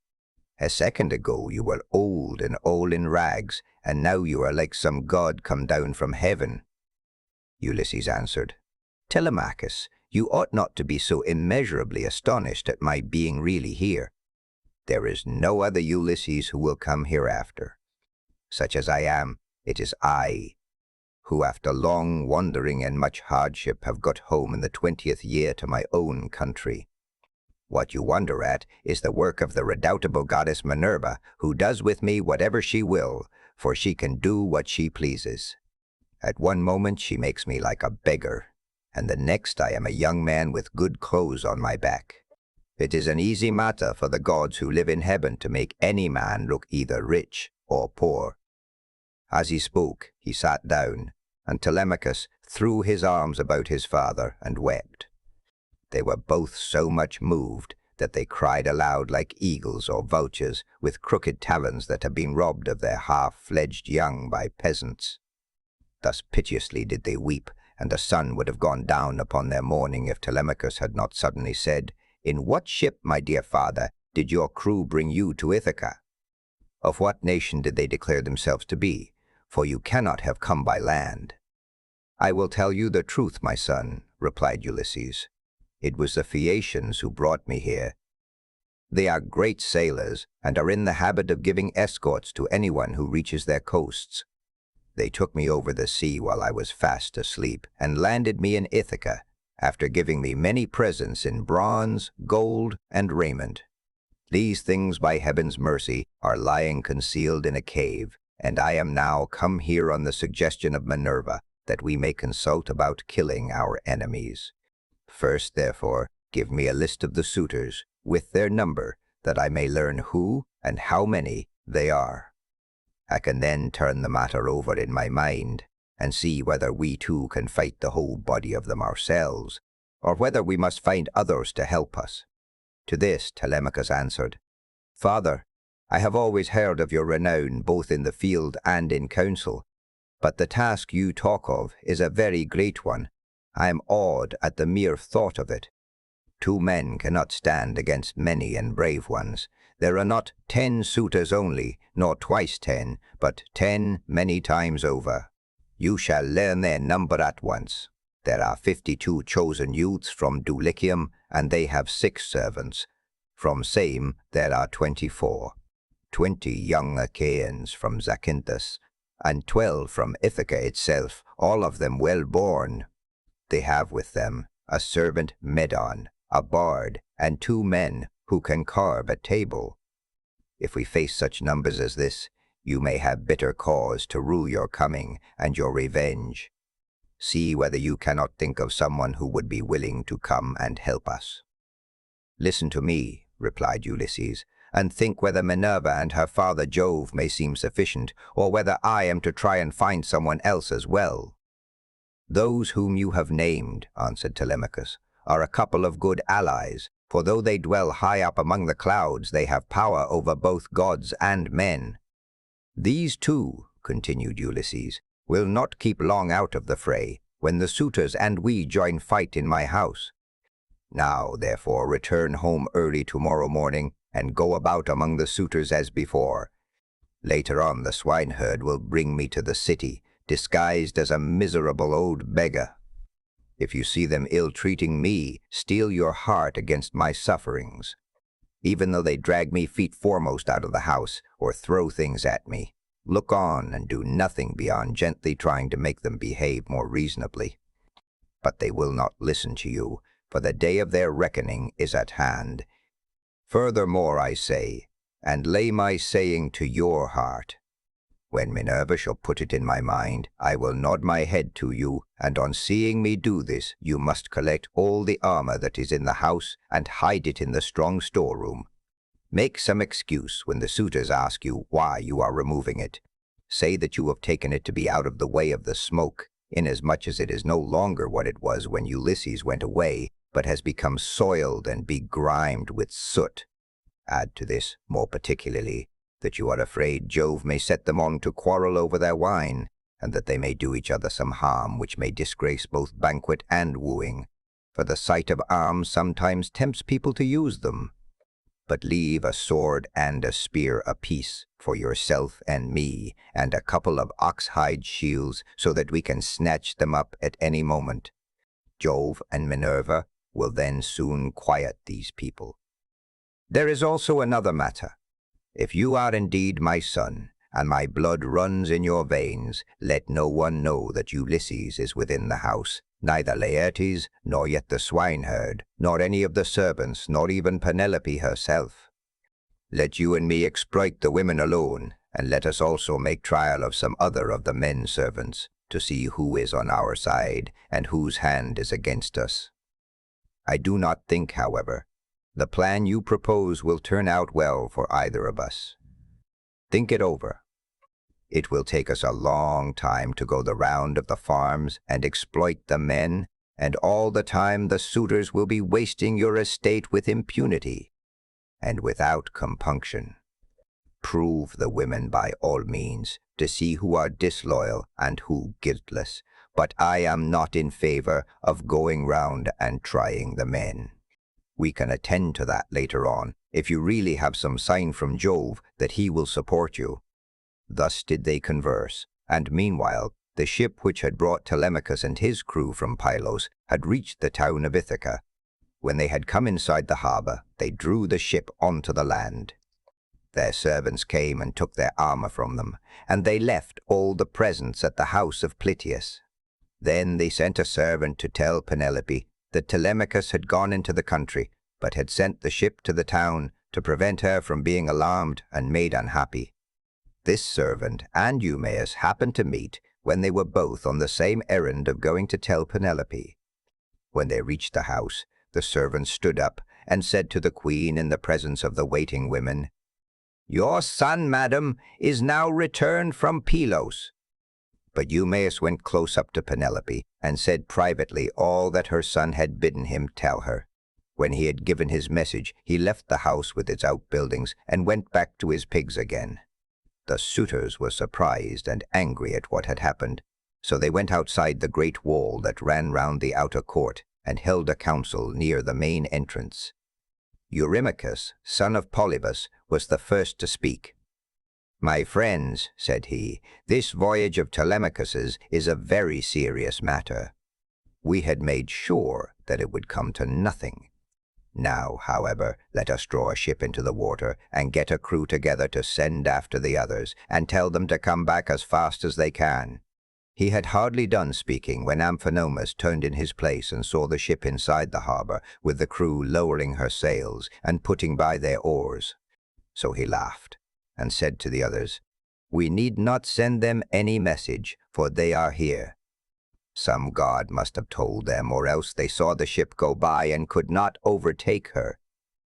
A second ago you were old and all in rags, and now you are like some god come down from heaven." Ulysses answered, "Telemachus, you ought not to be so immeasurably astonished at my being really here. There is no other Ulysses who will come hereafter. Such as I am, it is I, who after long wandering and much hardship have got home in the 20th year to my own country. What you wonder at is the work of the redoubtable goddess Minerva, who does with me whatever she will, for she can do what she pleases. At one moment she makes me like a beggar, and the next I am a young man with good clothes on my back. It is an easy matter for the gods who live in heaven to make any man look either rich or poor." As he spoke, he sat down, and Telemachus threw his arms about his father and wept. They were both so much moved that they cried aloud like eagles or vultures with crooked talons that have been robbed of their half-fledged young by peasants. Thus piteously did they weep, and the sun would have gone down upon their mourning if Telemachus had not suddenly said, "In what ship, my dear father, did your crew bring you to Ithaca? Of what nation did they declare themselves to be? For you cannot have come by land." "I will tell you the truth, my son," replied Ulysses. "It was the Phaeacians who brought me here. They are great sailors, and are in the habit of giving escorts to anyone who reaches their coasts. They took me over the sea while I was fast asleep, and landed me in Ithaca, after giving me many presents in bronze, gold, and raiment. These things, by heaven's mercy, are lying concealed in a cave, and I am now come here on the suggestion of Minerva, that we may consult about killing our enemies. First, therefore, give me a list of the suitors, with their number, that I may learn who and how many they are. I can then turn the matter over in my mind, and see whether we too can fight the whole body of them ourselves, or whether we must find others to help us." To this Telemachus answered, "Father, I have always heard of your renown both in the field and in council, but the task you talk of is a very great one. I am awed at the mere thought of it. 2 men cannot stand against many and brave ones. There are not 10 suitors only, nor twice 10, but 10 many times over. You shall learn their number at once. There are 52 chosen youths from Dulichium, and they have 6 servants. From Same there are 24. 20 young Achaeans from Zacynthus, and 12 from Ithaca itself, all of them well born. They have with them a servant Medon, a bard, and 2 men who can carve a table. If we face such numbers as this, you may have bitter cause to rue your coming and your revenge. See whether you cannot think of someone who would be willing to come and help us." "Listen to me," replied Ulysses, "and think whether Minerva and her father Jove may seem sufficient, or whether I am to try and find someone else as well." "Those whom you have named," answered Telemachus, "are a couple of good allies, for though they dwell high up among the clouds, they have power over both gods and men. These two," continued Ulysses, "will not keep long out of the fray, when the suitors and we join fight in my house. Now, therefore, return home early tomorrow morning, and go about among the suitors as before. Later on the swineherd will bring me to the city, disguised as a miserable old beggar. If you see them ill-treating me, steel your heart against my sufferings. Even though they drag me feet foremost out of the house, or throw things at me, look on and do nothing beyond gently trying to make them behave more reasonably. But they will not listen to you, for the day of their reckoning is at hand. Furthermore I say, and lay my saying to your heart, when Minerva shall put it in my mind, I will nod my head to you, and on seeing me do this, you must collect all the armor that is in the house and hide it in the strong storeroom. Make some excuse when the suitors ask you why you are removing it. Say that you have taken it to be out of the way of the smoke, inasmuch as it is no longer what it was when Ulysses went away, but has become soiled and begrimed with soot. Add to this, more particularly, that you are afraid Jove may set them on to quarrel over their wine, and that they may do each other some harm which may disgrace both banquet and wooing, for the sight of arms sometimes tempts people to use them. But leave a sword and a spear apiece for yourself and me, and a couple of ox-hide shields, so that we can snatch them up at any moment. Jove and Minerva will then soon quiet these people. There is also another matter. If you are indeed my son, and my blood runs in your veins, let no one know that Ulysses is within the house, neither Laertes, nor yet the swineherd, nor any of the servants, nor even Penelope herself. Let you and me exploit the women alone, and let us also make trial of some other of the men servants, to see who is on our side, and whose hand is against us. I do not think, however, the plan you propose will turn out well for either of us. Think it over. It will take us a long time to go the round of the farms and exploit the men, and all the time the suitors will be wasting your estate with impunity and without compunction. Prove the women by all means, to see who are disloyal and who guiltless, but I am not in favor of going round and trying the men. We can attend to that later on, if you really have some sign from Jove that he will support you." Thus did they converse, and meanwhile the ship which had brought Telemachus and his crew from Pylos had reached the town of Ithaca. When they had come inside the harbor, they drew the ship onto the land. Their servants came and took their armor from them, and they left all the presents at the house of Plitius. Then they sent a servant to tell Penelope that Telemachus had gone into the country, but had sent the ship to the town to prevent her from being alarmed and made unhappy. This servant and Eumaeus happened to meet when they were both on the same errand of going to tell Penelope. When they reached the house, the servant stood up and said to the queen in the presence of the waiting women, "Your son, madam, is now returned from Pylos." But Eumaeus went close up to Penelope and said privately all that her son had bidden him tell her. When he had given his message, he left the house with its outbuildings and went back to his pigs again. The suitors were surprised and angry at what had happened, so they went outside the great wall that ran round the outer court and held a council near the main entrance. Eurymachus, son of Polybus, was the first to speak. My friends, said he, this voyage of Telemachus's is a very serious matter. We had made sure that it would come to nothing. Now, however, let us draw a ship into the water and get a crew together to send after the others and tell them to come back as fast as they can. He had hardly done speaking when Amphinomus turned in his place and saw the ship inside the harbor, with the crew lowering her sails and putting by their oars. So he laughed and said to the others, "We need not send them any message, for they are here." Some god must have told them, or else they saw the ship go by and could not overtake her.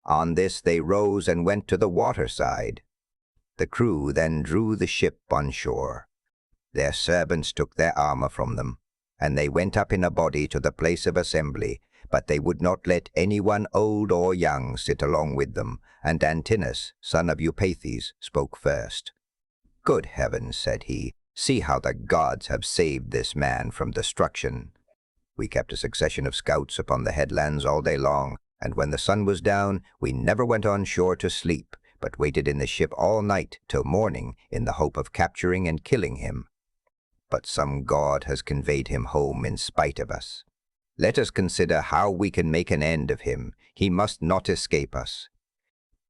On this they rose and went to the waterside. The crew then drew the ship on shore. Their servants took their armor from them, and they went up in a body to the place of assembly, but they would not let anyone old or young sit along with them, and Antinous, son of Eupeithes, spoke first. "Good heavens," said he, "see how the gods have saved this man from destruction." We kept a succession of scouts upon the headlands all day long, and when the sun was down, we never went on shore to sleep, but waited in the ship all night till morning in the hope of capturing and killing him. But some god has conveyed him home in spite of us. Let us consider how we can make an end of him. He must not escape us.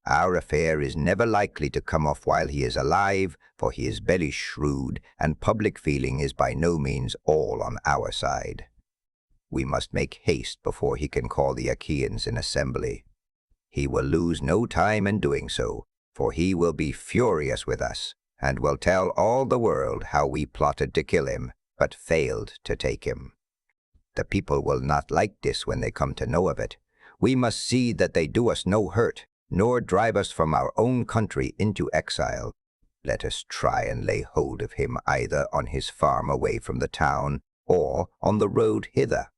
Our affair is never likely to come off while he is alive, for he is very shrewd, and public feeling is by no means all on our side. We must make haste before he can call the Achaeans in assembly. He will lose no time in doing so, for he will be furious with us, and will tell all the world how we plotted to kill him, but failed to take him. The people will not like this when they come to know of it. We must see that they do us no hurt, nor drive us from our own country into exile. Let us try and lay hold of him either on his farm away from the town, or on the road hither.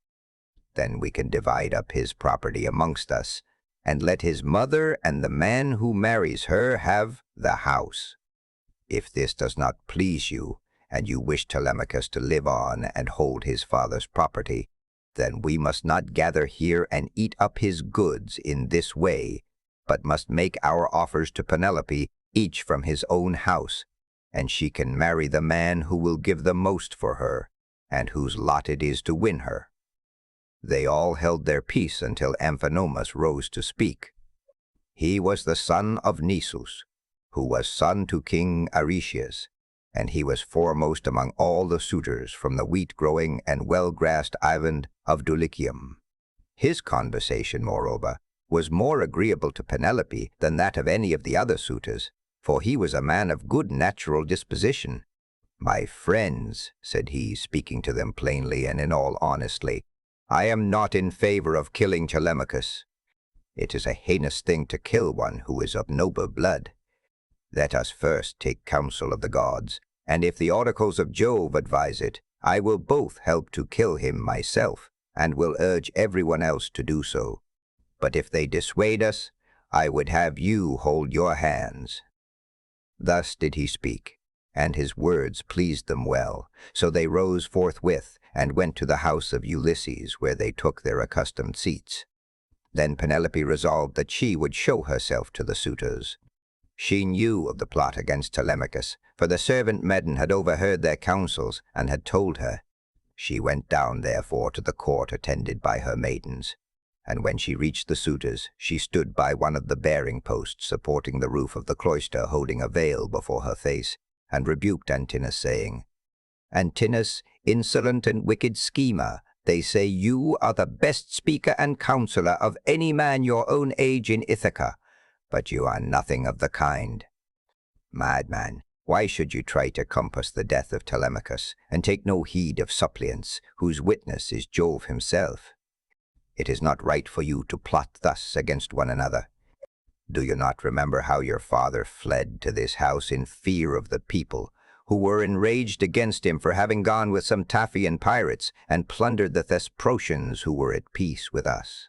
Then we can divide up his property amongst us, and let his mother and the man who marries her have the house. If this does not please you, and you wish Telemachus to live on and hold his father's property, then we must not gather here and eat up his goods in this way, but must make our offers to Penelope, each from his own house, and she can marry the man who will give the most for her, and whose lot it is to win her." They all held their peace until Amphinomus rose to speak. He was the son of Nisus, who was son to King Aretius, and he was foremost among all the suitors from the wheat-growing and well-grassed island of Dulichium. His conversation, moreover, was more agreeable to Penelope than that of any of the other suitors, for he was a man of good natural disposition. "My friends," said he, speaking to them plainly and in all honesty, "I am not in favor of killing Telemachus. It is a heinous thing to kill one who is of noble blood. Let us first take counsel of the gods, and if the oracles of Jove advise it, I will both help to kill him myself, and will urge everyone else to do so. But if they dissuade us, I would have you hold your hands." Thus did he speak, and his words pleased them well. So they rose forthwith and went to the house of Ulysses, where they took their accustomed seats. Then Penelope resolved that she would show herself to the suitors. She knew of the plot against Telemachus, for the servant Medon had overheard their counsels and had told her. She went down, therefore, to the court attended by her maidens. And when she reached the suitors, she stood by one of the bearing posts supporting the roof of the cloister, holding a veil before her face, and rebuked Antinous, saying, "Antinous, insolent and wicked schemer, they say you are the best speaker and counselor of any man your own age in Ithaca, but you are nothing of the kind. Madman, why should you try to compass the death of Telemachus, and take no heed of suppliants, whose witness is Jove himself? It is not right for you to plot thus against one another. Do you not remember how your father fled to this house in fear of the people, who were enraged against him for having gone with some Taphian pirates and plundered the Thesprotians who were at peace with us?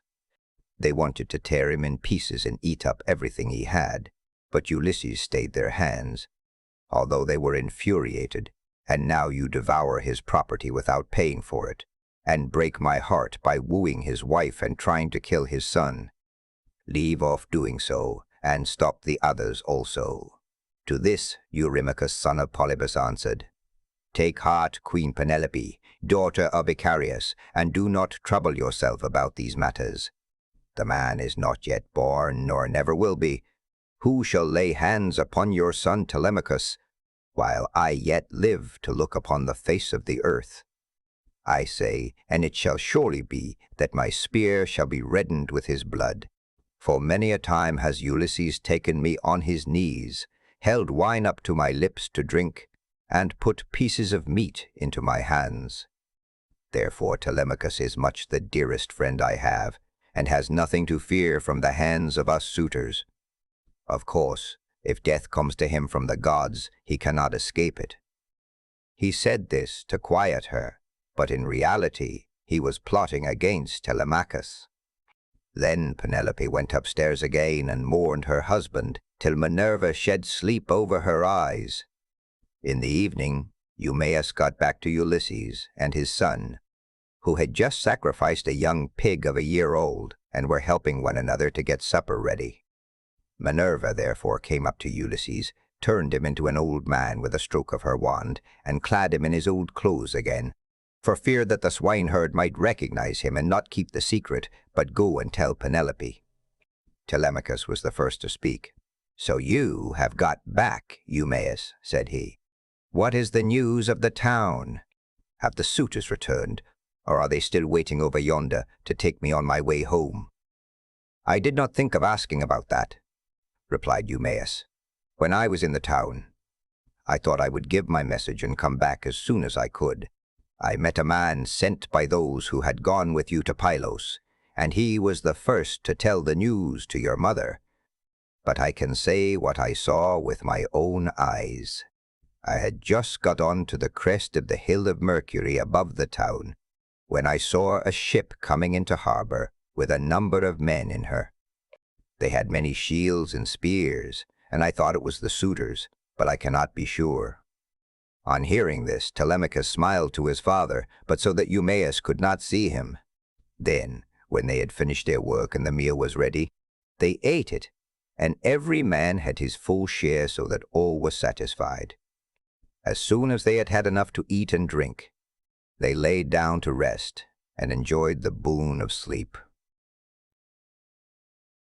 They wanted to tear him in pieces and eat up everything he had, but Ulysses stayed their hands, although they were infuriated, and now you devour his property without paying for it, and break my heart by wooing his wife and trying to kill his son. Leave off doing so, and stop the others also." To this Eurymachus, son of Polybus, answered, "Take heart, Queen Penelope, daughter of Icarius, and do not trouble yourself about these matters. The man is not yet born, nor never will be. Who shall lay hands upon your son Telemachus, while I yet live to look upon the face of the earth? I say, and it shall surely be, that my spear shall be reddened with his blood. For many a time has Ulysses taken me on his knees, held wine up to my lips to drink, and put pieces of meat into my hands. Therefore Telemachus is much the dearest friend I have, and has nothing to fear from the hands of us suitors. Of course, if death comes to him from the gods, he cannot escape it." He said this to quiet her, but in reality he was plotting against Telemachus. Then Penelope went upstairs again and mourned her husband till Minerva shed sleep over her eyes. In the evening, Eumaeus got back to Ulysses and his son, who had just sacrificed a young pig of a year old and were helping one another to get supper ready. Minerva therefore came up to Ulysses, turned him into an old man with a stroke of her wand, and clad him in his old clothes again, for fear that the swineherd might recognize him and not keep the secret, but go and tell Penelope. Telemachus was the first to speak. "So you have got back, Eumaeus," said he. "What is the news of the town? Have the suitors returned, or are they still waiting over yonder to take me on my way home?" "I did not think of asking about that," replied Eumaeus. "When I was in the town, I thought I would give my message and come back as soon as I could. I met a man sent by those who had gone with you to Pylos, and he was the first to tell the news to your mother. But I can say what I saw with my own eyes. I had just got on to the crest of the hill of Mercury above the town, when I saw a ship coming into harbor with a number of men in her. They had many shields and spears, and I thought it was the suitors, but I cannot be sure." On hearing this, Telemachus smiled to his father, but so that Eumaeus could not see him. Then, when they had finished their work and the meal was ready, they ate it, and every man had his full share so that all were satisfied. As soon as they had had enough to eat and drink, they laid down to rest and enjoyed the boon of sleep.